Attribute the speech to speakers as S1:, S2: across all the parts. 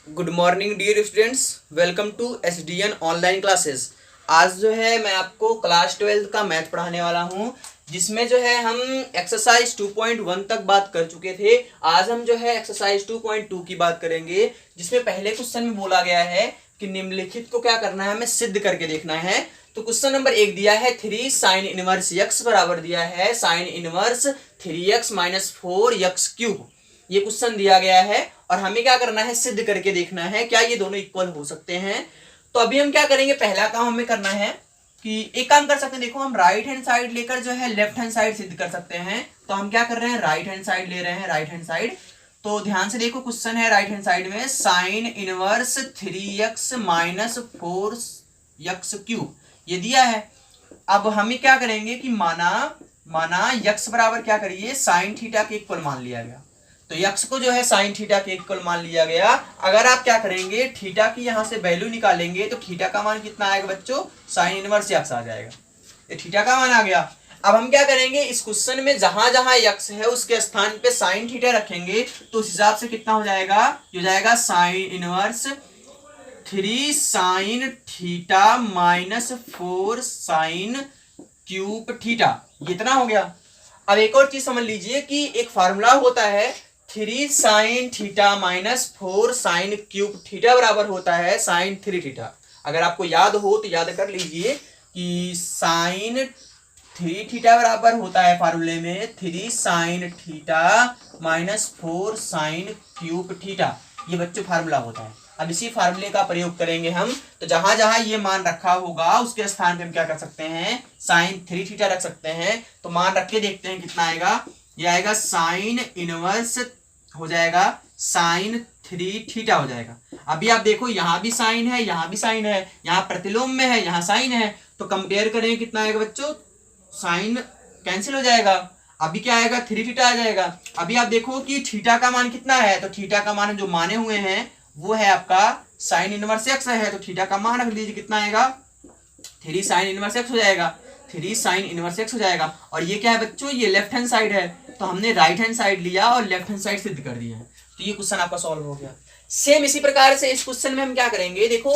S1: Good morning dear students, welcome to SDN online classes. आज जो है मैं आपको क्लास 12 का मैथ पढ़ाने वाला हूँ, जिसमें जो है हम एक्सरसाइज 2.1 तक बात कर चुके थे। आज हम जो है एक्सरसाइज 2.2 की बात करेंगे, जिसमें पहले क्वेश्चन में बोला गया है कि निम्नलिखित को क्या करना है, हमें सिद्ध करके देखना है। तो क्वेश्चन नंबर 1 दिया है 3 साइन इनवर्स x बराबर दिया है sine inverse 3x minus 4x cube. ये क्वेश्चन दिया गया है और हमें क्या करना है, सिद्ध करके देखना है क्या ये दोनों इक्वल हो सकते हैं। तो अभी हम क्या करेंगे, पहला काम हमें करना है कि एक काम कर सकते हैं। देखो, हम राइट हैंड साइड लेकर जो है लेफ्ट हैंड साइड सिद्ध कर सकते हैं। तो हम क्या कर रहे हैं, राइट हैंड साइड ले रहे हैं, राइट हैंड साइड। तो ध्यान से देखो, क्वेश्चन है राइट हैंड साइड में sine inverse 3x minus 4x cube, ये दिया है। अब हमें क्या करेंगे कि माना यक्स बराबर क्या करिए, साइन थीटा के इक्वल मान लिया गया। तो यक्स को जो है साइन थीटा के इक्वल मान लिया गया। अगर आप क्या करेंगे, थीटा की यहां से वैल्यू निकालेंगे तो थीटा का मान कितना आएगा बच्चों, साइन इनवर्स यक्स आ जाएगा। ये थीटा का मान आ गया। अब हम क्या करेंगे, इस क्वेश्चन में जहां जहां यक्स है उसके स्थान पे साइन थीटा रखेंगे तो उस हिसाब से कितना हो जाएगा, हो जाएगा sine inverse 3 sine theta minus 4 sine cube theta, ये इतना हो गया। अब एक और चीज समझ लीजिए कि एक फार्मूला होता है 3 sine theta minus 4 sine cube theta बराबर होता है साइन 3 थीटा। अगर आपको याद हो तो याद कर लीजिए कि साइन 3 थीटा बराबर होता है फार्मूले में 3 sine theta minus 4 sine cube theta, ये बच्चों फार्मूला होता है। अब इसी फार्मूले का प्रयोग करेंगे हम। तो जहां जहां ये मान रखा होगा उसके स्थान पे हम क्या कर सकते हैं, साइन 3 थीटा रख सकते हैं। तो मान रख के देखते हैं कितना आएगा। ये आएगा साइन इनवर्स हो जाएगा साइन 3 थीटा हो जाएगा। अभी आप देखो, यहां भी साइन है, यहां भी साइन है, यहां प्रतिलोम में है, यहां साइन है। तो कंपेयर करें कितना आएगा बच्चों, साइन कैंसिल हो जाएगा। अभी क्या आएगा, 3 थीटा आ जाएगा। अभी आप देखो कि थीटा का मान कितना है, तो थीटा का मान जो माने हुए हैं वो है आपका साइन इनवर्स एक्स है। तो थीटा का मान रख लीजिए, कितना आएगा, 3 साइन इनवर्स एक्स हो जाएगा, 3 साइन इनवर्स एक्स हो जाएगा। और ये क्या है बच्चों, ये लेफ्ट हैंड साइड है, तो हमने राइट हैंड साइड लिया और लेफ्ट हैंड साइड सिद्ध कर दिया है। तो ये क्वेश्चन आपका सॉल्व हो गया। सेम इसी प्रकार से इस क्वेश्चन में हम क्या करेंगे, देखो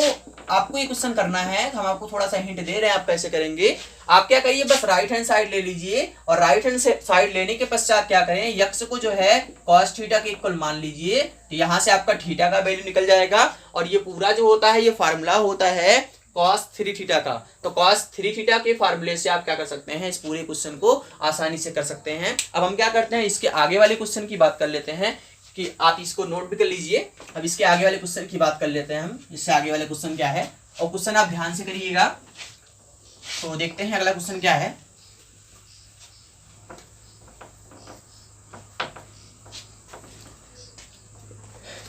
S1: आपको ये क्वेश्चन करना है, हम आपको थोड़ा सा हिंट दे रहे हैं आप कैसे करेंगे। आप क्या करिए, बस राइट हैंड साइड ले लीजिए और राइट हैंड साइड लेने के पश्चात क्या करें, यक्स को जो है cos थीटा के इक्वल मान लीजिए। तो यहां से आपका थीटा का वैल्यू निकल जाएगा और ये पूरा जो होता है ये फार्मूला होता है cos 3 थीटा का। तो cos 3 थीटा के फार्मूले से आप क्या कर सकते हैं, इस पूरे क्वेश्चन को आसानी से कर सकते हैं। अब हम क्या करते हैं, इसके आगे वाले क्वेश्चन की बात कर लेते हैं कि आप इसको नोट भी कर लीजिए। अब इसके आगे वाले क्वेश्चन की बात कर लेते हैं हम, इससे आगे वाले क्वेश्चन क्या है, और क्वेश्चन आप ध्यान से करिएगा। तो देखते हैं अगला क्वेश्चन क्या है।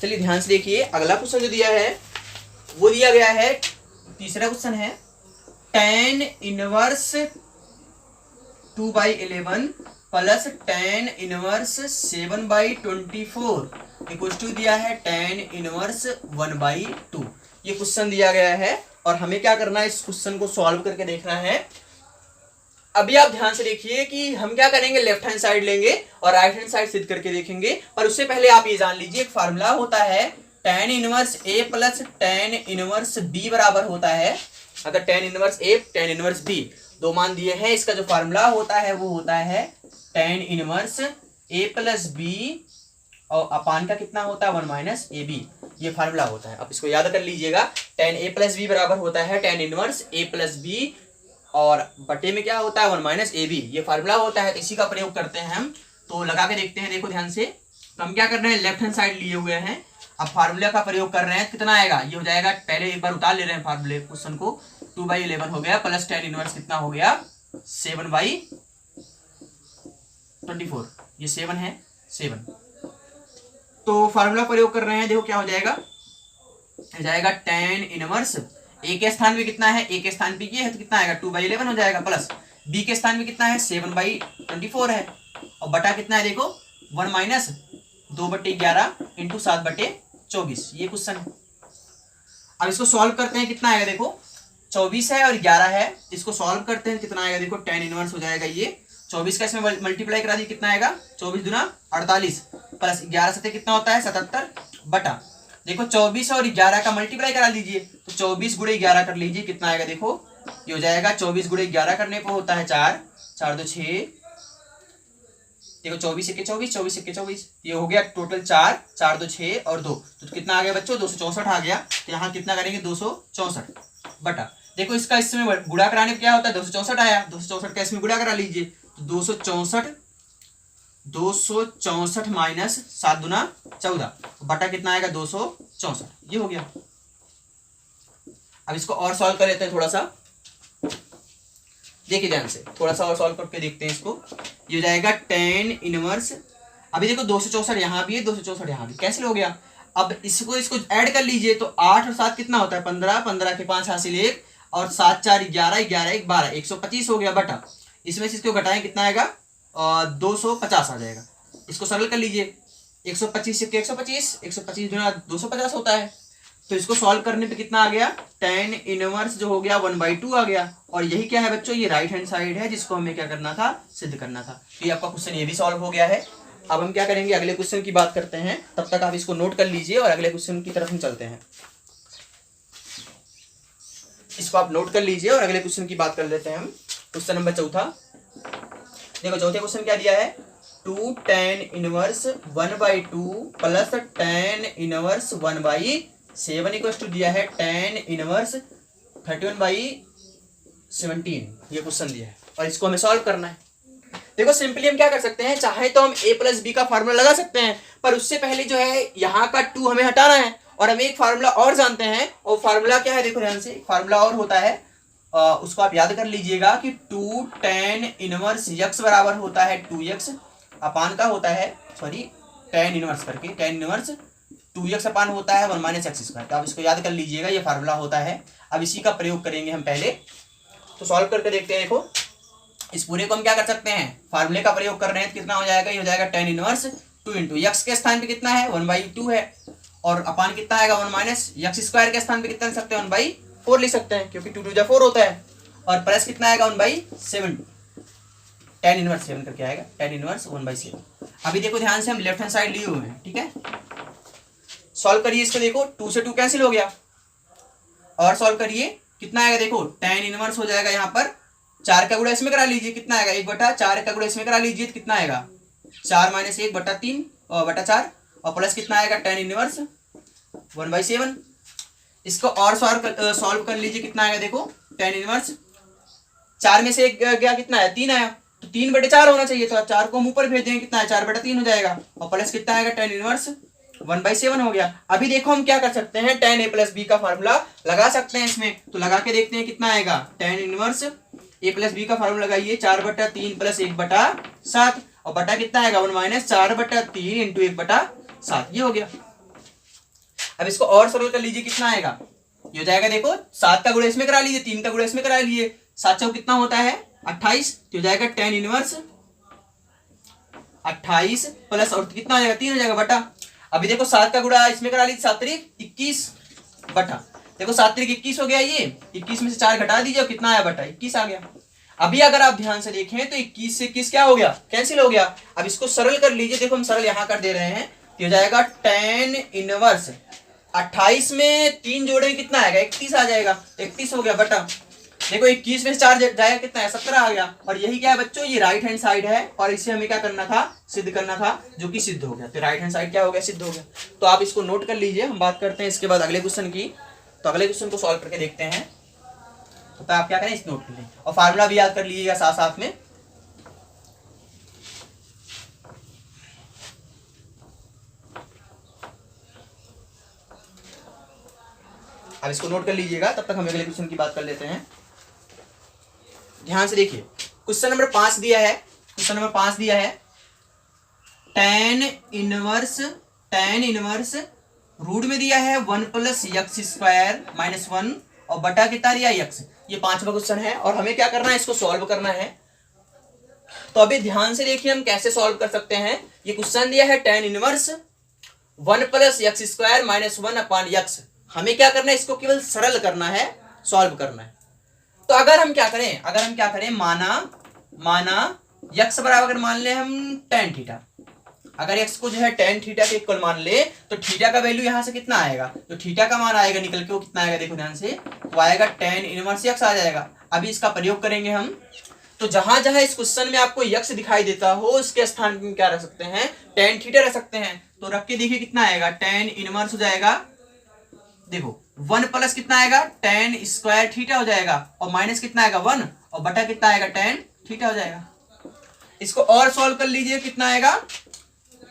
S1: चलिए ध्यान से देखिए, अगला क्वेश्चन जो दिया है वो दिया गया है, तीसरा क्वेश्चन है tan इनवर्स 2/11 प्लस tan इनवर्स 7/24 इक्वल टू दिया है tan इनवर्स 1/2। ये क्वेश्चन दिया गया है और हमें क्या करना है, इस क्वेश्चन को सॉल्व करके देखना है। अभी आप ध्यान से देखिए कि हम क्या करेंगे, लेफ्ट हैंड साइड लेंगे और राइट हैंड साइड सिद्ध करके देखेंगे। पर उससे पहले आप ये जान लीजिए, एक फार्मूला होता है tan inverse a plus tan inverse b बराबर होता है। अगर tan inverse a tan inverse b दो मान दिए हैं, इसका जो फार्मूला होता है वो होता है tan inverse a plus b और अपान का कितना होता है 1 माइनस ए बी, ये फार्मूला होता है। अब इसको याद कर लीजिएगा, tan a प्लस b बराबर होता है tan inverse a plus b और बटे में क्या होता है 1 माइनस ए बी, ये फार्मूला होता है। तो इसी का प्रयोग करते हैं हम। तो लगा के देखते हैं, देखो ध्यान से। तो हम क्या कर रहे हैं, लेफ्ट हैंड साइड लिए हुए हैं, अब फार्मूला का प्रयोग कर रहे हैं। कितना आएगा, ये हो जाएगा, पहले एक बार उतार ले रहे हैं फार्मूले क्वेश्चन को, 2/11 हो गया प्लस tan इनवर्स कितना हो गया 7/24, ये 7 है 7। तो फार्मूला प्रयोग कर रहे हैं, देखो क्या हो जाएगा, हो जाएगा tan इनवर्स ए के स्थान में कितना है, ए के स्थान पे ये है तो कितना आएगा 2/11 हो जाएगा, प्लस बी के स्थान में कितना है 7/24 है, और बटा कितना है देखो 1 माइनस 2/11 इंटू 7/24, ये क्वेश्चन है। अब इसको सॉल्व करते हैं, कितना आएगा देखो 24 है और 11 है, इसको सॉल्व करते हैं कितना आएगा देखो, tan इनवर्स हो जाएगा ये 24 का इसमें मल्टीप्लाई करा दी, कितना आएगा 24 दूना 48 प्लस 11 सत्ते कितना होता है 77 बटा देखो 24 और 11 का मल्टीप्लाई करा लीजिए, तो 24 गुणे 11 कर लीजिए, कितना आएगा देखो, ये हो जाएगा 24 गुणे 11 करने पर होता है 4, 4 2 6, देखो 24 1 24, 24 1 24, ये हो गया टोटल 4, 4 2 6 और 2, तो कितना आ गया बच्चों 264 आ गया। तो यहाँ कितना करेंगे 264 बटा, देखो इसका इसमें गुणा कराने पे क्या होता है 264 आया, 264 का इसमें गुणा करा लीजिए, तो 264 माइनस 7 दूना 14 बटा कितना आएगा 264, ये हो गया। अब इसको और सॉल्व कर लेते हैं थोड़ा सा, देखिए ध्यान से थोड़ा सा और सॉल्व करके देखते हैं इसको। ये हो जाएगा tan इनवर्स, अभी देखो 264 यहाँ भी है, 264 यहाँ भी कैंसिल हो गया। अब इसको ऐड कर लीजिए, तो 8 और 7 कितना होता है 15, 15 के 5 हासिल 1 और 7 4 11, 11 1 12, 125 हो गया बटा, इसमें से इसको घटाएं कितना आएगा 250 आ जाएगा। इसको सरल कर लीजिए, 125 से 125, 125 गुना 250 होता है, तो इसको सॉल्व करने पे कितना आ गया tan इनवर्स जो हो गया 1/2 आ गया। और यही क्या है बच्चों, ये राइट हैंड साइड है जिसको हमें क्या करना था, सिद्ध करना था। तो ये आपका क्वेश्चन ये भी सॉल्व हो गया है। अब हम क्या करेंगे, अगले क्वेश्चन की बात करते हैं, तब तक आप इसको नोट कर लीजिए और अगले क्वेश्चन की तरफ हम चलते हैं। इसको आप नोट कर लीजिए और अगले क्वेश्चन की बात कर लेते हैं हम। क्वेश्चन नंबर चौथा, देखो चौथे क्वेश्चन क्या दिया है, 2 tan इनवर्स 1/2 प्लस tan इनवर्स 1/7 इक्वल टू दिया है tan इनवर्स 31/17, ये क्वेश्चन दिया है और इसको हमें सॉल्व करना है। देखो सिंपली हम क्या कर सकते हैं, चाहे तो हम a प्लस बी का फार्मूला लगा सकते हैं, पर उससे पहले जो है यहाँ का 2 हमें हटाना है और हम एक फार्मूला और जानते हैं, और फार्मूला क्या है देखो ध्यान से, फार्मूला और होता है उसको आप याद कर लीजिएगा कि 2 tan इनवर्स x बराबर होता है 2x अपान का होता है, सॉरी tan इनवर्स करके, tan इनवर्स 2x अपान होता है 1 माइनस एक्स स्क्वायर। तो आप इसको याद कर लीजिएगा, ये फार्मूला होता है। अब इसी का प्रयोग करेंगे हम पहले, तो सॉल्व करके देखते हैं। देखो इस पूरे को हम क्या कर सकते हैं, फार्मूले का प्रयोग कर रहे हैं, तो कितना हो जाएगा, ये हो जाएगा tan इनवर्स 2 इंटू एक्स के स्थान पे कितना है 1/2 है, और अपान कितना आएगा 1 माइनस एक्स स्क्वायर के स्थान पे कितना लिख सकते हैं 1/4 लिख सकते हैं, क्योंकि 2 2 जा 4 होता है, और प्लस कितना आएगा 1/7, tan इनवर्स 7 करके आएगा, tan इनवर्स 1/7। अभी देखो ध्यान से हम लेफ्ट हैंड साइड लिए हुए हैं, ठीक है, सॉल्व करिए इसको, देखो 2 से 2 कैंसिल हो गया, और सॉल्व करिए कितना आएगा, देखो tan इनवर्स हो जाएगा यहाँ पर 4 का गुणा इसमें करा लीजिए, कितना आएगा 1/4 का गुणा इसमें करा लीजिए, तो कितना आएगा 4 माइनस 1/3 और बटा 4, और प्लस कितना आएगा tan इनवर्स 1/7। इसको और सॉल्व कर लीजिए, कितना आएगा देखो tan इनवर्स 4 में से 1 गया, कितना है 3 आया, तो 3/4 होना चाहिए, तो 4 को हम ऊपर भेज देंगे, कितना है 4/3 हो जाएगा, और प्लस कितना आएगा tan इनवर्स 1/7 हो गया। अभी देखो हम क्या कर सकते हैं, tan a प्लस बी का फार्मूला लगा सकते हैं इसमें, तो लगा के देखते हैं कितना आएगा, tan inverse a plus B का फार्मूला लगाइए, 4/3 प्लस 1/7, और बटा कितना आएगा 1 माइनस 4/3 इंटू 1/7, ये हो गया। अब इसको और सरल कर लीजिए, कितना आएगा, ये हो जाएगा देखो 7 का गुणा इसमें करा लीजिए, 3 का गुणा इसमें करा लीजिए, 7 चौक कितना होता है 28, तो हो जाएगा tan इनवर्स 28 प्लस और कितना हो जाएगा 3 हो जाएगा बटा। अभी देखो 7 का गुणा इसमें करा लीजिए, 7 3 21 बटा, देखो 7 3 21 हो गया, ये 21 में से 4 घटा दीजिए और कितना आया बटा 21 आ गया। अभी अगर आप ध्यान से देखें तो 21 से 21 क्या हो गया, कैंसिल हो गया। अब इसको सरल कर लीजिए, देखो हम सरल यहां कर दे रहे हैं, तो हो जाएगा tan इनवर्स 28 में 3 जोड़े कितना आएगा 31 आ जाएगा, 31 हो गया बटा, देखो 21 में से 4 जाएगा कितना है 17 आ गया। और यही क्या है बच्चों, ये राइट हैंड साइड है, और इसे हमें क्या करना था, सिद्ध करना था, जो कि सिद्ध हो गया। तो राइट हैंड साइड क्या हो गया, सिद्ध हो गया। तो आप इसको नोट कर लीजिए, हम बात करते हैं इसके बाद अगले क्वेश्चन की। तो अगले क्वेश्चन को सॉल्व करके देखते हैं, तो आप क्या करें, इस नोट कर लें और फार्मूला भी याद कर लीजिएगा साथ साथ में। अब इसको नोट कर लीजिएगा, तब तक हम अगले क्वेश्चन की बात कर लेते हैं। ध्यान से देखिए, क्वेश्चन नंबर 5 दिया है, क्वेश्चन नंबर 5 दिया है, tan इनवर्स रूट में दिया है 1 प्लस एक्स स्क्वायर माइनस 1 और बटा कितना दिया x, ये 5वां क्वेश्चन है, और हमें क्या करना है, इसको सॉल्व करना है। तो अभी ध्यान से देखिए हम कैसे सॉल्व कर सकते हैं। ये क्वेश्चन दिया है tan inverse 1 plus x square minus 1 अपान एक्स, हमें क्या करना है, इसको केवल सरल करना है, सॉल्व करना है। तो अगर हम क्या करें, माना x बराबर अगर मान ले हम tan थीटा, अगर x को जो है tan थीटा के इक्वल मान ले तो थीटा का वैल्यू यहाँ से कितना आएगा, तो थीटा का मान आएगा निकल के वो कितना आएगा, देखो ध्यान से, वो आएगा tan इनवर्स x आ जाएगा। अभी इसका प्रयोग करेंगे हम, तो जहां जहां इस क्वेश्चन में आपको x दिखाई देता हो उसके स्थान में क्या रख सकते हैं, tan थीटा रख सकते हैं। तो रख के देखिए कितना आएगा, tan इनवर्स हो जाएगा, देखो 1 प्लस कितना आएगा, tan स्क्वायर थीटा हो जाएगा, और माइनस कितना आएगा 1, और बटा कितना आएगा tan थीटा हो जाएगा। इसको और सॉल्व कर लीजिए, कितना आएगा,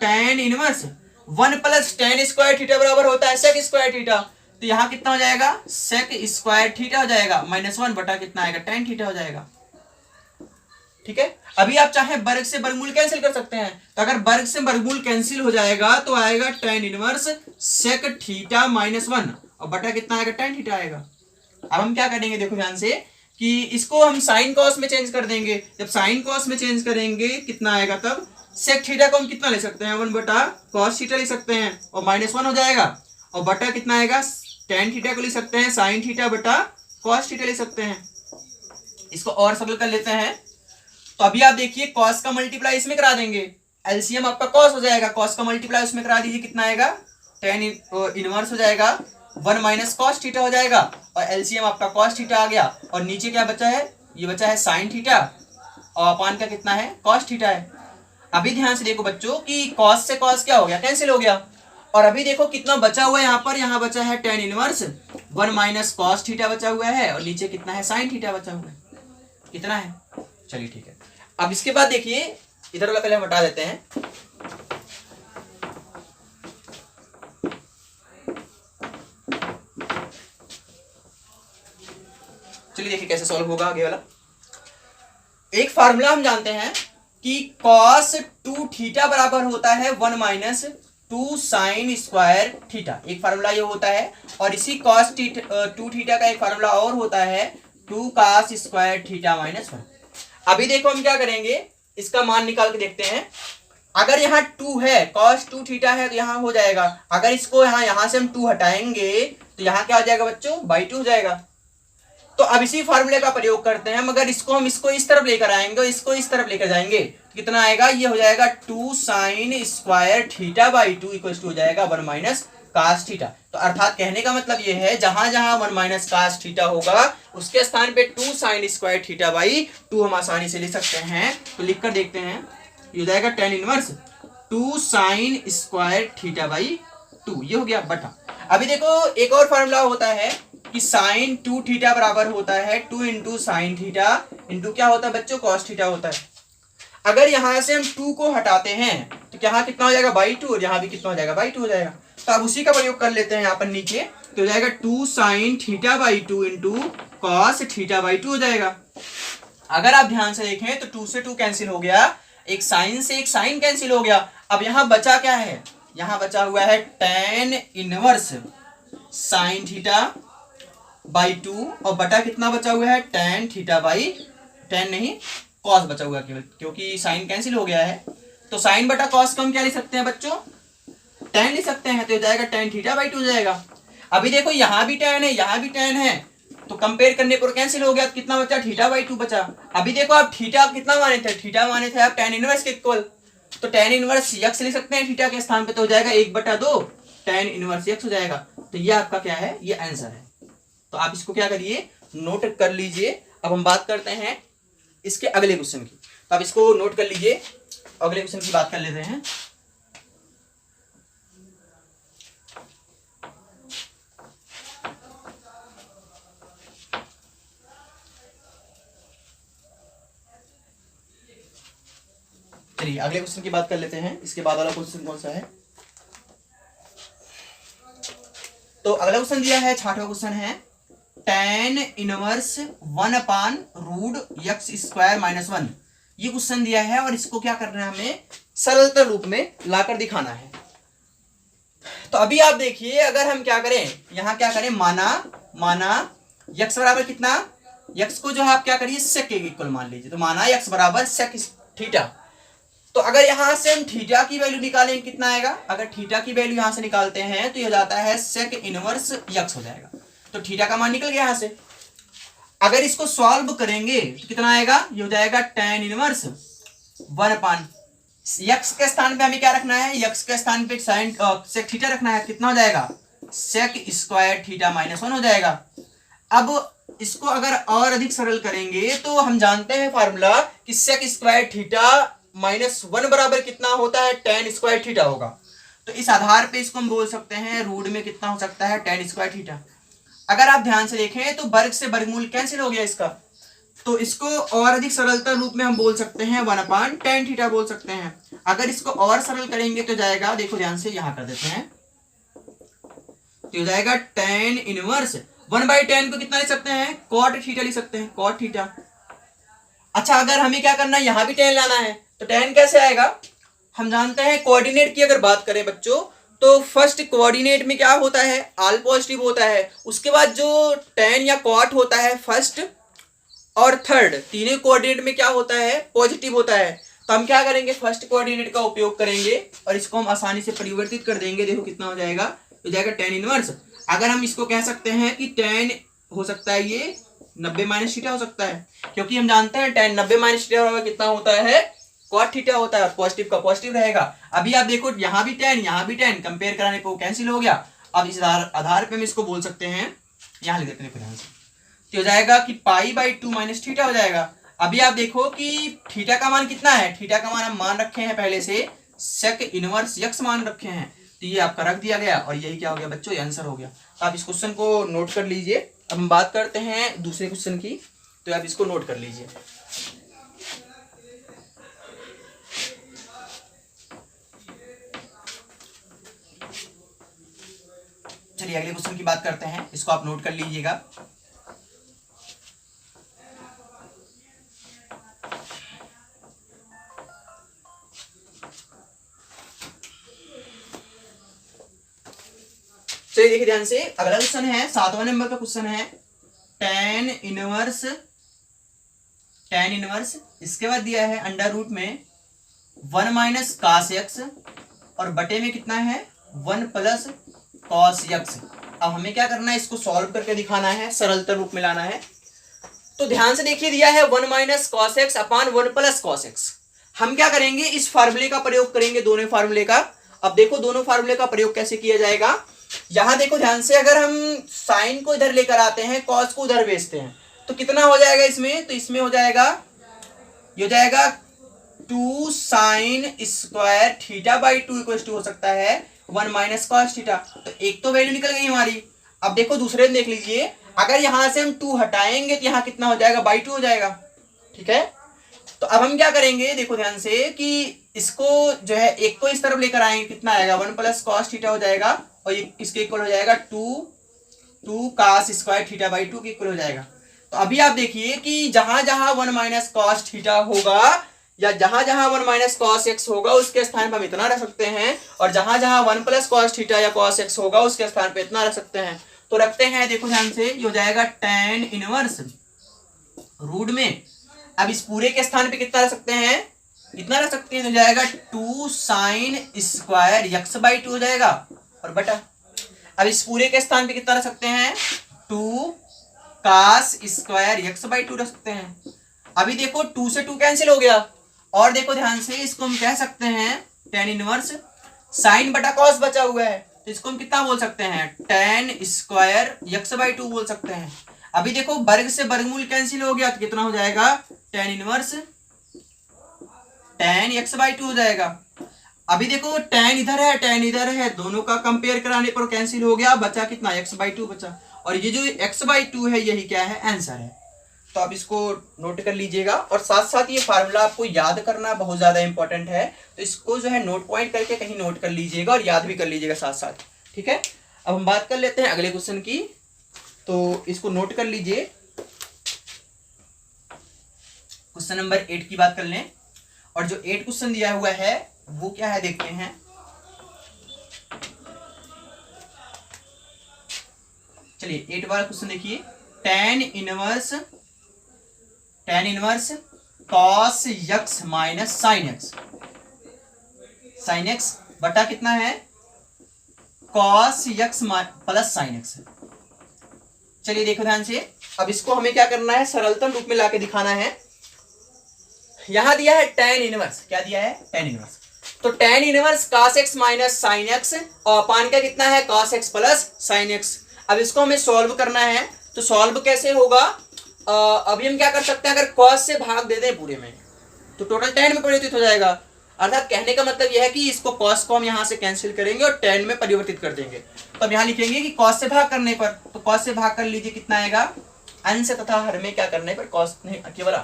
S1: tan inverse 1 plus tan square theta बराबर होता है sec स्क्वायर थीटा, तो यहाँ कितना हो जाएगा, sec स्क्वायर थीटा हो जाएगा, -1 बटा कितना आएगा, tan थीटा हो जाएगा। ठीक है, अभी आप चाहे वर्ग से वर्गमूल कैंसिल कर सकते हैं, तो अगर वर्ग से वर्गमूल कैंसिल हो जाएगा तो आएगा tan इनवर्स sec थीटा -1, और बटा कितना आएगा, tan थीटा आएगा। अब हम क्या करेंगे, देखो ध्यान से, कि इसको हम साइन कॉस में चेंज कर देंगे। जब साइन कॉस में चेंज करेंगे कितना आएगा, तब sec थीटा को हम कितना ले सकते हैं, 1 बटा cos थीटा ले सकते हैं, और -1 हो जाएगा, और बटा कितना आएगा, tan थीटा को ले सकते हैं sin थीटा बटा cos थीटा ले सकते हैं। इसको और सरल कर लेते हैं, तो अभी आप देखिए cos का मल्टीप्लाई इसमें करा देंगे, एलसीएम आपका cos हो जाएगा, cos का मल्टीप्लाई उसमें करा दीजिए, कितना आएगा, tan इनवर्स हो जाएगा, 1 माइनस cos थीटा हो जाएगा, और एलसीएम आपका cos थीटा आ गया, और नीचे क्या बचा है, ये बचा है sin थीटा, और अपान का कितना है, cos थीटा है। अभी ध्यान से देखो बच्चों कि cos से cos क्या हो गया, कैंसिल हो गया, और अभी देखो कितना बचा हुआ है, यहाँ पर यहाँ बचा है tan inverse 1 minus cos theta बचा हुआ है, और नीचे कितना है, sin थीटा बचा हुआ है, कितना है, चलिए ठीक है। अब इसके बाद देखिए, इधर वाला पहले हम हटा देते हैं, चलिए देखिए कैसे सॉल्व होगा आगे वाला। एक फार्मूला हम जानते हैं कि cos 2 थीटा बराबर होता है 1 माइनस 2 साइन स्क्वायर थीटा, एक फार्मूला ये होता है, और इसी cos 2 थीटा का एक फार्मूला और होता है 2 cos स्क्वायर थीटा -1। अभी देखो हम क्या करेंगे, इसका मान निकाल के देखते हैं। अगर यहाँ 2 है, cos 2 थीटा है, तो यहाँ हो जाएगा, अगर इसको यहाँ से हम 2 हटाएंगे तो यहाँ क्या हो जाएगा बच्चों, बाई 2 हो जाएगा। तो अब इसी फार्मूले का प्रयोग करते हैं, मगर इसको हम इसको इस तरफ लेकर आएंगे और इसको इस तरफ लेकर जाएंगे, तो कितना आएगा, ये हो जाएगा 2 sine square theta by 2 equal to हो जाएगा 1 माइनस कास थीटा। तो अर्थात कहने का मतलब ये है, जहां जहां 1 माइनस कास थीटा होगा उसके स्थान पे 2 साइन स्क्वायर थीटा बाई 2 हम आसानी से ले सकते हैं। तो लिखकर देखते हैं, ये हो जाएगा tan inverse 2 sine square theta by 2, ये हो गया बटा। अभी देखो एक और फार्मूला होता है कि साइन 2 थीटा बराबर होता है 2 इंटू साइन थीटा इंटू क्या होता है बच्चों, कॉस थीटा होता है। अगर यहां से हम 2 को हटाते हैं तो यहाँ कितना हो जाएगा, बाई 2, और यहाँ भी कितना हो जाएगा, बाई 2 हो जाएगा। तो अब उसी का प्रयोग कर लेते हैं यहाँ पर नीचे, तो हो जाएगा 2 sine theta by 2 into cos theta by 2 हो जाएगा। अगर आप ध्यान से देखें तो 2 से 2 कैंसिल हो गया, एक साइन से एक साइन कैंसिल हो गया। अब यहाँ बचा क्या है, यहाँ बचा हुआ है tan inverse sine theta by 2, और बटा कितना बचा हुआ है, tan थीटा बाई, tan नहीं cos बचा हुआ केवल, क्योंकि साइन कैंसिल हो गया है। तो साइन बटा cos को हम क्या लिख सकते हैं बच्चों, tan लिख सकते हैं, तो हो जाएगा tan थीटा बाई 2 हो जाएगा। अभी देखो यहाँ भी tan है, यहाँ भी tan है, तो कंपेयर करने पर कैंसिल हो गया, तो कितना बचा, थीटा बाई 2 बचा। अभी देखो आप थीटा कितना माने थे, थीटा माने थे आप tan इनवर्स के इक्वल, तो tan इनवर्स x लिख सकते हैं थीटा के स्थान पे, तो हो जाएगा 1/2 tan इनवर्स x हो जाएगा। तो ये आपका क्या है, ये आंसर है। तो आप इसको क्या करिए, नोट कर लीजिए। अब हम बात करते हैं इसके अगले क्वेश्चन की, तो आप इसको नोट कर लीजिए, अगले क्वेश्चन की बात कर लेते हैं। चलिए अगले क्वेश्चन की बात कर लेते हैं। इसके बाद वाला क्वेश्चन कौन सा है, तो अगला क्वेश्चन दिया है, 6वां क्वेश्चन है, tan इनवर्स 1/√x² -1। ये क्वेश्चन दिया है और इसको क्या करना है, हमें सरलता रूप में लाकर दिखाना है। तो अभी आप देखिए, अगर हम क्या करें, यहाँ क्या करें, माना x बराबर कितना, x को जो है आप क्या करिए, sec के इक्वल मान लीजिए, तो माना x बराबर sec थीटा। तो अगर यहां से हम थीटा की वैल्यू निकालेंगे कितना आएगा, अगर थीटा की वैल्यू यहां से निकालते हैं तो ये जाता है sec इनवर्स x हो जाएगा। तो थीटा का मान निकल गया यहां से। अगर इसको सॉल्व करेंगे तो कितना आएगा, ये हो जाएगा tan इनवर्स 1/, यक्स के स्थान पे हमें क्या रखना है, यक्स के स्थान पे साइन सेक थीटा रखना है। कितना हो जाएगा, सेक स्क्वायर थीटा -1 हो जाएगा। अब इसको अगर और अधिक सरल करेंगे तो हम जानते हैं फार्मूला कि सेक स्क्वायर थीटा -1 बराबर कितना होता है, tan स्क्वायर थीटा होगा। तो इस आधार पे इसको हम बोल सकते हैं रूट में कितना हो सकता है, tan स्क्वायर थीटा। अगर आप ध्यान से देखें तो वर्ग से वर्गमूल कैंसिल हो गया इसका, तो इसको और अधिक सरलता रूप में हम बोल सकते हैं 1/tan थीटा बोल सकते हैं। अगर इसको और सरल करेंगे तो जाएगा, देखो ध्यान से यहां कर देते हैं, तो हो जाएगा tan इनवर्स 1/tan को कितना लिख सकते हैं, cot थीटा लिख सकते हैं, cot थीटा। अच्छा अगर हमें क्या करना है, यहां भी tan लाना है, तो tan कैसे आएगा, हम जानते हैं कोऑर्डिनेट की अगर बात करें बच्चों तो फर्स्ट कोऑर्डिनेट में क्या होता है, ऑल पॉजिटिव होता है। उसके बाद जो tan या cot होता है फर्स्ट और थर्ड तीनों कोऑर्डिनेट में क्या होता है, पॉजिटिव होता है। तो हम क्या करेंगे, फर्स्ट कोऑर्डिनेट का उपयोग करेंगे और इसको हम आसानी से परिवर्तित कर देंगे। देखो कितना हो जाएगा, हो जाएगा tan इनवर्स। अगर हम इसको कह सकते हैं कि tan हो सकता है ये 90 - थीटा हो सकता है, क्योंकि हम जानते हैं tan 90 - थीटा कितना होता है, cot थीटा होता है, और पॉजिटिव का पॉजिटिव रहेगा। अभी आप देखो यहाँ भी tan यहाँ भी tan, कंपेयर कराने पे वो कैंसिल हो गया। अब इस आधार पे हम इसको बोल सकते हैं, यहाँ लिख देते हैं ध्यान से, तो हो जाएगा कि π/2 - थीटा हो जाएगा। अभी आप देखो कि थीटा का मान कितना है, थीटा का मान हम मान रखे हैं पहले से सेक इनवर्स यक्स मान रखे हैं, तो ये आपका रख दिया गया और यही क्या हो गया बच्चों, ये आंसर हो गया। तो आप इस क्वेश्चन को नोट कर लीजिए। अब हम बात करते हैं दूसरे क्वेश्चन की, तो आप इसको नोट कर लीजिए। चलिए अगले क्वेश्चन की बात करते हैं, इसको आप नोट कर लीजिएगा। चलिए देखिए ध्यान से, अगला क्वेश्चन है 7वां नंबर का क्वेश्चन है, tan इनवर्स इसके बाद दिया है अंडर रूट में 1 - cos x और बटे में कितना है 1 + cos x। अब हमें क्या करना है, इसको सॉल्व करके दिखाना है, सरलता रूप में लाना है। तो ध्यान से देखिए, दिया है 1 - cos x अपान 1 + cos x। हम क्या करेंगे, इस फार्मूले का प्रयोग करेंगे, दोनों फार्मूले का। अब देखो दोनों फार्मूले का प्रयोग कैसे किया जाएगा, यहां देखो ध्यान से, अगर हम साइन को इधर लेकर आते हैं, कॉस को उधर भेजते हैं, तो कितना हो जाएगा इसमें, तो इसमें हो जाएगा, ये हो जाएगा 2 sin square theta equal to हो सकता है 1 - cos थीटा। तो एक तो वैल्यू निकल गई हमारी। अब देखो दूसरे में देख लीजिए, अगर यहां से हम 2 हटाएंगे तो यहाँ कितना हो जाएगा, /2 हो जाएगा। ठीक है, तो अब हम क्या करेंगे, देखो ध्यान से कि इसको जो है एक को इस तरफ लेकर आएंगे, कितना आएगा 1 + cos थीटा हो जाएगा, और ये इसके इक्वल हो जाएगा 2 cos स्क्वायर थीटा/2 के इक्वल हो जाएगा। तो अभी आप देखिए कि जहां जहां 1 - cos थीटा होगा या जहां जहां 1 - cos x होगा उसके स्थान पर हम इतना रख सकते हैं, और जहां जहां 1 + cos थीटा या cos x होगा उसके स्थान पर इतना रख सकते हैं। तो रखते हैं, देखो ध्यान से, ये हो जाएगा tan इनवर्स रूट में, अब इस पूरे के स्थान पे कितना रख सकते हैं, इतना रख सकते हैं, तो जाएगा 2 sin स्क्वायर x/2 हो जाएगा, और बटा, अब इस पूरे के स्थान पे कितना रख सकते हैं, 2 cos स्क्वायर x/2 रख सकते हैं। अभी देखो 2 से 2 कैंसिल हो गया, और देखो ध्यान से, इसको हम कह सकते हैं tan इनवर्स साइन बटा cos बचा हुआ है, तो इसको हम कितना बोल सकते हैं, tan स्क्वायर x/2 बोल सकते हैं। अभी देखो वर्ग से वर्गमूल कैंसिल हो गया, तो कितना हो जाएगा, tan इनवर्स tan x/2 हो जाएगा। अभी देखो tan इधर है, tan इधर है, दोनों का कंपेयर कराने पर कैंसिल हो गया, बचा कितना, x/2 बचा, और ये जो x/2 है यही क्या है, आंसर है। तो आप इसको नोट कर लीजिएगा, और साथ साथ ये फार्मूला आपको याद करना बहुत ज्यादा इंपॉर्टेंट है, तो इसको जो है नोट पॉइंट करके कहीं नोट कर लीजिएगा और याद भी कर लीजिएगा साथ साथ। ठीक है, अब हम बात कर लेते हैं अगले क्वेश्चन की, तो इसको नोट कर लीजिए। क्वेश्चन नंबर 8 की बात कर लें, और जो 8 क्वेश्चन दिया हुआ है वो क्या है देखते हैं। चलिए 8 वाला क्वेश्चन देखिए, tan inverse cos x minus sin x बटा कितना है, cos x plus sin x। चलिए देखो ध्यान से, अब इसको हमें क्या करना है, सरलतम रूप में लाके दिखाना है। यहां दिया है tan इनवर्स, क्या दिया है tan इनवर्स, तो tan inverse cos x minus sine x और अपान का कितना है cos x plus sine x. अब इसको हमें सॉल्व करना है, तो सॉल्व कैसे होगा, अभी हम क्या कर सकते हैं, अगर cos से भाग दे दें पूरे में तो टोटल tan में परिवर्तित हो जाएगा। अर्थात कहने का मतलब यह है कि इसको cos को हम यहाँ से कैंसिल करेंगे और tan में परिवर्तित कर देंगे। तो अब यहाँ लिखेंगे कि cos से भाग करने पर, तो cos से भाग कर लीजिए, कितना आएगा अंश तथा हर में क्या करने पर, cos नहीं केवल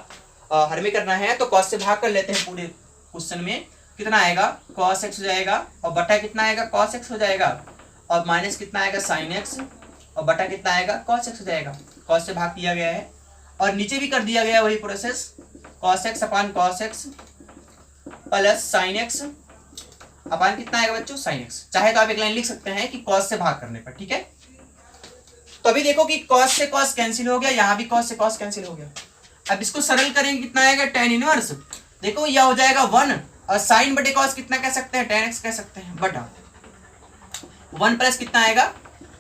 S1: हर में करना है, तो cos से भाग कर लेते हैं पूरे क्वेश्चन में, कितना आएगा cos x हो जाएगा और बटा कितना आएगा cos x हो जाएगा और माइनस कितना आएगा sin x और बटा कितना आएगा cos x हो जाएगा। cos से भाग किया गया है और नीचे भी कर दिया गया वही प्रोसेस, cos x अपान cos x plus sin x अपान कितना आएगा बच्चों sin x। चाहे तो आप एक लाइन लिख सकते हैं कि cos से भाग करने पर, ठीक है। तो अभी देखो कि cos से cos कैंसिल हो गया, यहाँ भी cos से cos कैंसिल हो गया। अब इसको सरल करेंगे, कितना आएगा tan इनवर्स, देखो यह हो जाएगा 1 और sin बटे cos कितना कह सकते हैं tan x कह सकते हैं, बटा 1 प्लस कितना आएगा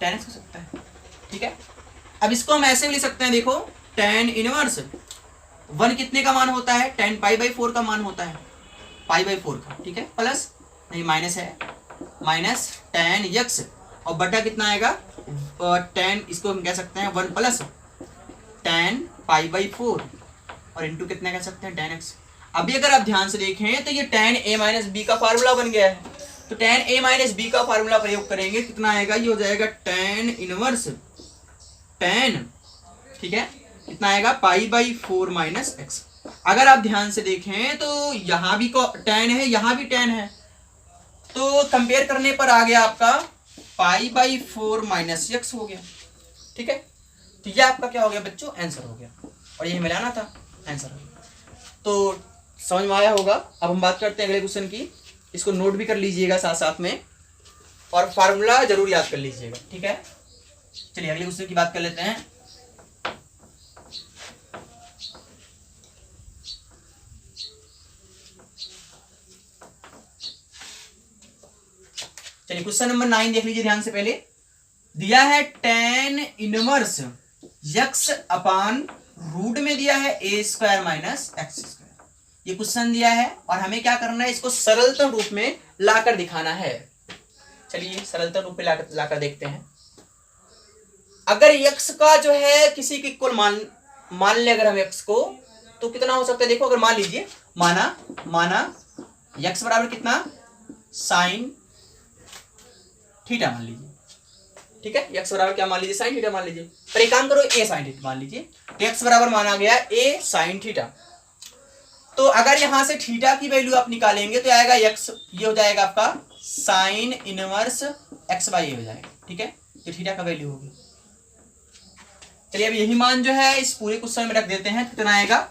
S1: tan x हो सकता है, ठीक है। अब इसको हम ऐसे भी लिख सकते हैं, देखो tan इनवर्स 1 कितने का मान होता है, tan π/4 का मान होता है, π/4 का, ठीक है, प्लस नहीं माइनस है, माइनस tan x और बटा कितना आएगा tan, इसको हम कह सकते हैं 1 प्लस tan π/4 और इंटू कितना कह सकते हैं tan x। अभी अगर आप ध्यान से देखें तो ये tan a माइनस बी का फार्मूला बन गया है, तो tan a माइनस बी का फार्मूला प्रयोग करेंगे, कितना आएगा, ये हो जाएगा tan इनवर्स tan, ठीक है, कितना आएगा π/4 माइनस x। अगर आप ध्यान से देखें तो यहाँ भी tan है, यहाँ भी tan है, तो कंपेयर करने पर आ गया आपका π/4 माइनस x हो गया, ठीक है। तो ये आपका क्या हो गया बच्चों, आंसर हो गया और ये मिलाना था, आंसर हो गया। तो समझ में आया होगा। अब हम बात करते हैं अगले क्वेश्चन की, इसको नोट भी कर लीजिएगा साथ साथ में और फार्मूला जरूर याद कर लीजिएगा, ठीक है। चलिए अगले क्वेश्चन की बात कर लेते हैं। चलिए क्वेश्चन नंबर 9 देख लीजिए ध्यान से। पहले दिया है tan inverse x upon root में दिया है a² माइनस x², ये क्वेश्चन दिया है और हमें क्या करना है, इसको सरलतम रूप में लाकर दिखाना है। चलिए सरलतम रूप में लाकर देखते हैं। अगर x का जो है किसी के इक्वल मान ले अगर हम x को, तो कितना हो सकता है, देखो अगर मान लीजिए माना x बराबर कितना साइन थीटा मान लीजिए, ठीक है, x बराबर क्या मान लीजिए साइन थीटा मान लीजिए, पर एक काम करो a साइन थीटा मान लीजिए, तो x बराबर माना गया a साइन थीटा। तो अगर यहां से थीटा की वैल्यू आप निकालेंगे तो आएगा x, ये हो जाएगा आपका साइन इनवर्स x/a हो जाएगा, ठीक है, ये थीटा का वैल्यू होगी। चलिए अब यही मान जो है इस पूरे क्वेश्चन में रख देते हैं, कितना आएगा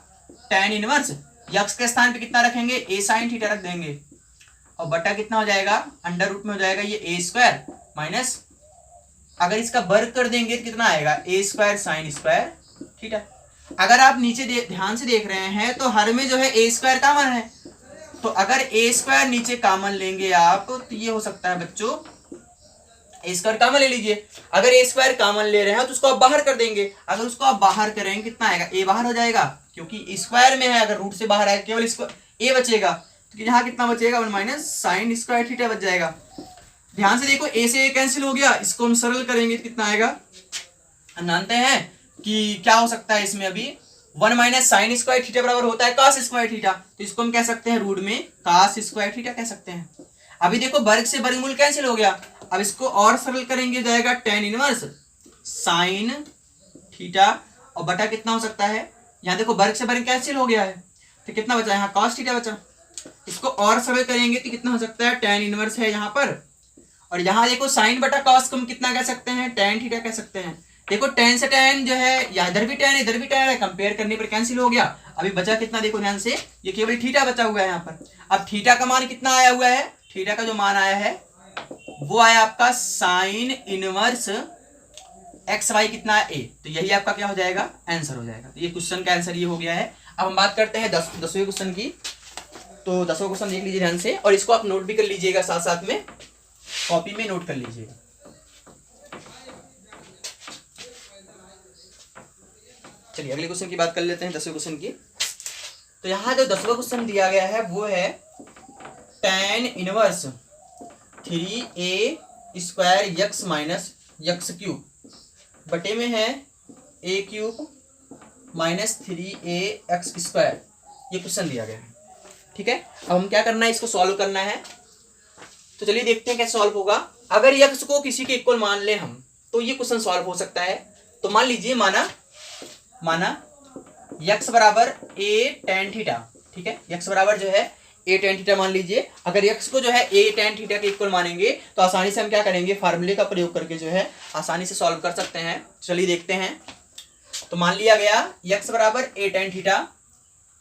S1: tan इनवर्स x के स्थान पे कितना रखेंगे a साइन थीटा रख देंगे और बटा कितना हो जाएगा अंडर रूट में हो जाएगा ये a² माइनस, अगर इसका वर्ग कर देंगे तो कितना आएगा a² साइन स्क्वायर थीटा। अगर आप नीचे ध्यान से देख रहे हैं तो हर में जो है a² कॉमन है, तो अगर a² नीचे कॉमन लेंगे आप तो ये हो सकता है बच्चों a² कॉमन ले लीजिए। अगर a² कॉमन ले रहे हैं तो उसको आप बाहर कर देंगे, अगर उसको आप बाहर करेंगे कितना आएगा a बाहर हो जाएगा, क्योंकि स्क्वायर में है, अगर रूट से बाहर आएगा केवल a बचेगा, तो यहाँ कितना बचेगा 1 माइनस साइन स्क्वायर थीटा बच जाएगा। ध्यान से देखो a से a कैंसिल हो गया, इसको हम सरल करेंगे तो कितना आएगा, हम जानते हैं कि क्या हो सकता है इसमें, अभी 1 माइनस साइन स्क्वायर थीटा बराबर होता है cos स्क्वायर थीटा, तो इसको हम कह सकते हैं रूट में cos स्क्वायर थीटा कह सकते हैं। अभी देखो वर्ग से वर्गमूल कैंसिल हो गया, अब इसको और सरल करेंगे जाएगा tan इनवर्स साइन थीटा और बटा कितना हो सकता है, यहाँ देखो वर्ग से वर्ग कैंसिल हो गया है तो कितना बचा, यहाँ cos थीटा बचा। इसको और सरल करेंगे तो कितना हो सकता है, tan इनवर्स है यहाँ पर और यहाँ देखो साइन बटा cos को हम कितना कह सकते हैं, tan थीटा कह सकते हैं। देखो tan से tan जो है, या इधर भी tan इधर भी tan है, कंपेयर करने पर कैंसिल हो गया। अभी बचा कितना, देखो ध्यान से, ये केवल थीटा बचा हुआ है यहाँ पर। अब थीटा का मान कितना आया हुआ है, थीटा का जो मान आया है वो आया आपका साइन इनवर्स XY कितना है a, तो यही आपका क्या हो जाएगा आंसर हो जाएगा। तो ये क्वेश्चन का आंसर ये हो गया है। अब हम बात करते हैं 10वें क्वेश्चन की। तो 10वां क्वेश्चन देख लीजिए ध्यान से और इसको आप नोट भी कर लीजिएगा, साथ साथ में कॉपी में नोट कर लीजिएगा। चलिए अगले क्वेश्चन की बात कर लेते हैं, 10वें क्वेश्चन की। तो यहाँ जो 10वां क्वेश्चन दिया गया है वो है tan inverse 3a² x minus x cube बटे में है a क्यूब माइनस 3ax²। ये क्वेश्चन दिया गया है, ठीक है। अब हम क्या करना है, इसको सॉल्व करना है। तो चलिए देखते हैं कैसे सॉल्व होगा। अगर x को किसी के इक्वल मान ले हम, तो ये क्वेश्चन सॉल्व हो सकता है। तो मान लीजिए माना x बराबर a tan थीटा, ठीक है। x बराबर जो है a tan थीटा मान लीजिए। अगर x को जो है a tan थीटा के इक्वल मानेंगे तो आसानी से हम क्या करेंगे, फार्मूले का प्रयोग करके जो है आसानी से सॉल्व कर सकते हैं। चलिए देखते हैं। तो मान लिया गया x बराबर a tan थीटा,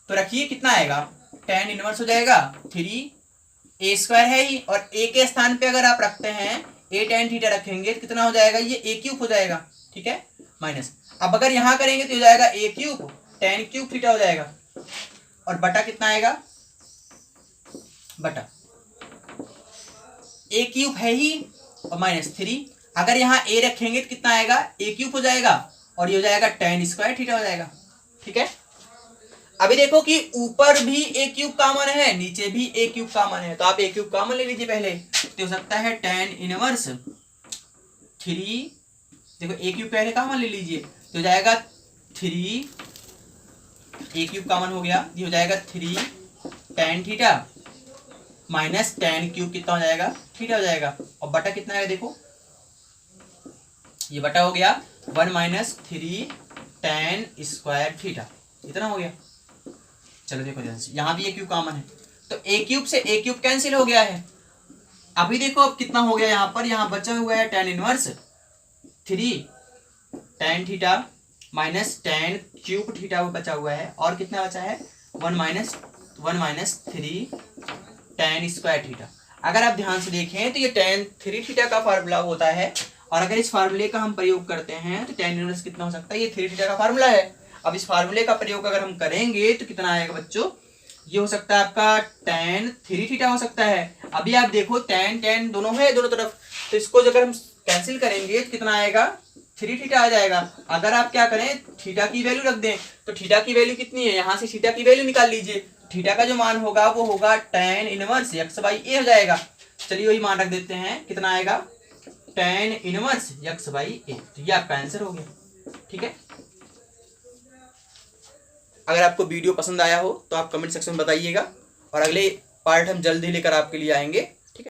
S1: तो रखिए कितना आएगा, tan इनवर्स हो जाएगा 3a² है ही, और a के स्थान पे अगर आप रखते हैं a tan थीटा रखेंगे तो कितना हो जाएगा, ये a क्यूब हो जाएगा, ठीक है, माइनस। अब अगर यहां करेंगे तो हो जाएगा a cube tan cube theta हो जाएगा, और बटा कितना आएगा, बटा a क्यूब है ही और माइनस 3। अगर यहाँ a रखेंगे तो कितना आएगा, a क्यूब हो जाएगा, और ये हो जाएगा tan² थीटा हो जाएगा, ठीक है। अभी देखो कि ऊपर भी a क्यूब कॉमन है, नीचे भी a क्यूब कॉमन है, तो आप a क्यूब कॉमन ले लीजिए पहले। तो हो सकता है tan इनवर्स 3, देखो a क्यूब पहले कॉमन ले लीजिए, तो हो जाएगा 3, a क्यूब कॉमन हो गया, ये हो जाएगा 3 tan theta minus tan cube कितना हो जाएगा, थीटा हो जाएगा, और बटा कितना आएगा, देखो ये बटा हो गया 1 माइनस 3 tan² थीटा, इतना हो गया। चलो देखो ध्यान से, यहाँ भी a क्यूब कॉमन है, तो a क्यूब से a क्यूब कैंसिल हो गया है। अभी देखो अब कितना हो गया, यहाँ पर यहाँ बचा हुआ है tan inverse 3 tan theta minus tan cube theta वो बचा हुआ है, और कितना बचा है 1 माइनस 3 tan² थीटा। अगर आप ध्यान से देखें तो ये tan 3 थीटा का फार्मूला होता है, और अगर इस फार्मूले का हम प्रयोग करते हैं तो tan इनवर्स कितना हो सकता है, ये 3 थीटा का फार्मूला है। अब इस फार्मूले का प्रयोग अगर हम करेंगे तो कितना आएगा बच्चों, ये हो सकता है आपका tan 3 थीटा हो सकता है। अभी आप देखो tan दोनों है दोनों तरफ, तो इसको अगर हम कैंसिल करेंगे तो कितना आएगा, 3 थीटा आ जाएगा। अगर आप क्या करें, थीटा की वैल्यू रख दें, तो थीटा की वैल्यू कितनी है, यहाँ से थीटा की वैल्यू निकाल लीजिए। थीटा का जो मान होगा वो होगा tan इनवर्स x/a हो जाएगा। चलिए वही मान रख देते हैं, कितना आएगा tan इनवर्स x/a। तो ये आपका आंसर हो गया, ठीक है। अगर आपको वीडियो पसंद आया हो तो आप कमेंट सेक्शन में बताइएगा, और अगले पार्ट हम जल्दी लेकर आपके लिए आएंगे।